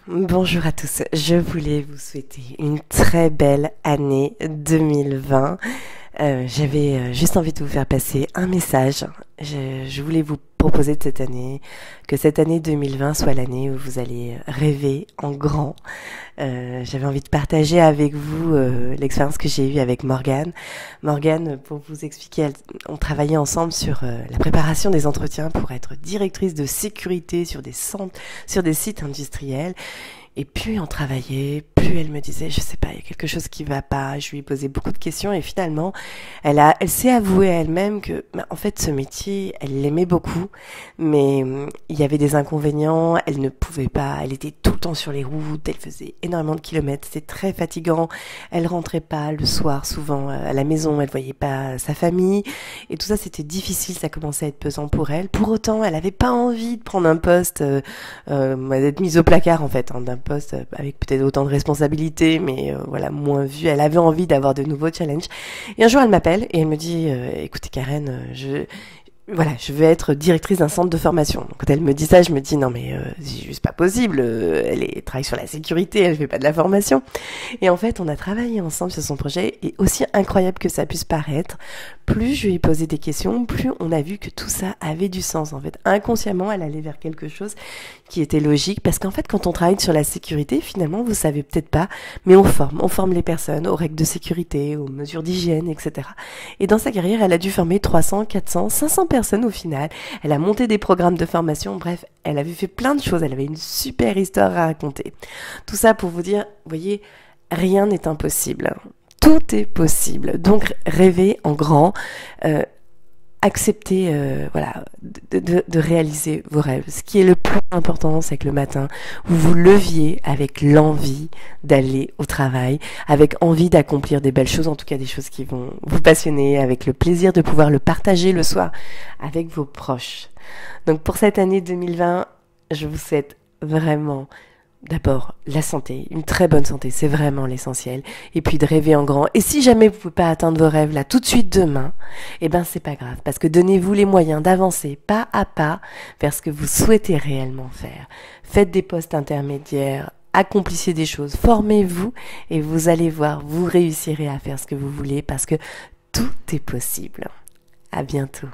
Bonjour à tous, je voulais vous souhaiter une très belle année 2020. J'avais juste envie de vous faire passer un message. Je voulais vous proposer de cette année, que cette année 2020 soit l'année où vous allez rêver en grand. J'avais envie de partager avec vous l'expérience que j'ai eue avec Morgane. Morgane, pour vous expliquer, on travaillait ensemble sur la préparation des entretiens pour être directrice de sécurité sur des centres, sur des sites industriels. Et plus on travaillait, plus elle me disait, je sais pas, il y a quelque chose qui va pas. Je lui ai posé beaucoup de questions et finalement, elle s'est avouée à elle-même que, en fait, ce métier, elle l'aimait beaucoup, mais il y avait des inconvénients. Elle ne pouvait pas. Elle était tout le temps sur les routes. Elle faisait énormément de kilomètres. C'était très fatigant. Elle rentrait pas le soir, souvent à la maison. Elle voyait pas sa famille et tout ça, c'était difficile. Ça commençait à être pesant pour elle. Pour autant, elle avait pas envie de prendre un poste, d'être mise au placard en fait, hein, d'un poste avec peut-être autant de responsabilités, mais voilà, moins vu. Elle avait envie d'avoir de nouveaux challenges. Et un jour, elle m'appelle et elle me dit, écoutez Karen, je veux être directrice d'un centre de formation. Donc, quand elle me dit ça, je me dis non mais c'est juste pas possible. Elle travaille sur la sécurité, elle fait pas de la formation. Et en fait, on a travaillé ensemble sur son projet. Et aussi incroyable que ça puisse paraître, plus je lui ai posé des questions, plus on a vu que tout ça avait du sens. En fait, inconsciemment, elle allait vers quelque chose qui était logique. Parce qu'en fait, quand on travaille sur la sécurité, finalement, vous savez peut-être pas, mais on forme les personnes aux règles de sécurité, aux mesures d'hygiène, etc. Et dans sa carrière, elle a dû former 300, 400, 500 personnes au final. Elle a monté des programmes de formation. Bref, elle avait fait plein de choses. Elle avait une super histoire à raconter. Tout ça pour vous dire, vous voyez, rien n'est impossible. Tout est possible. Donc, rêvez en grand. Acceptez voilà, de réaliser vos rêves. Ce qui est le plus important, c'est que le matin, vous vous leviez avec l'envie d'aller au travail, avec envie d'accomplir des belles choses, en tout cas des choses qui vont vous passionner, avec le plaisir de pouvoir le partager le soir avec vos proches. Donc pour cette année 2020, je vous souhaite vraiment d'abord la santé, une très bonne santé, c'est vraiment l'essentiel. Et puis de rêver en grand. Et si jamais vous ne pouvez pas atteindre vos rêves là tout de suite demain, eh ben c'est pas grave, parce que donnez-vous les moyens d'avancer pas à pas vers ce que vous souhaitez réellement faire. Faites des postes intermédiaires, accomplissez des choses, formez-vous et vous allez voir, vous réussirez à faire ce que vous voulez parce que tout est possible. À bientôt.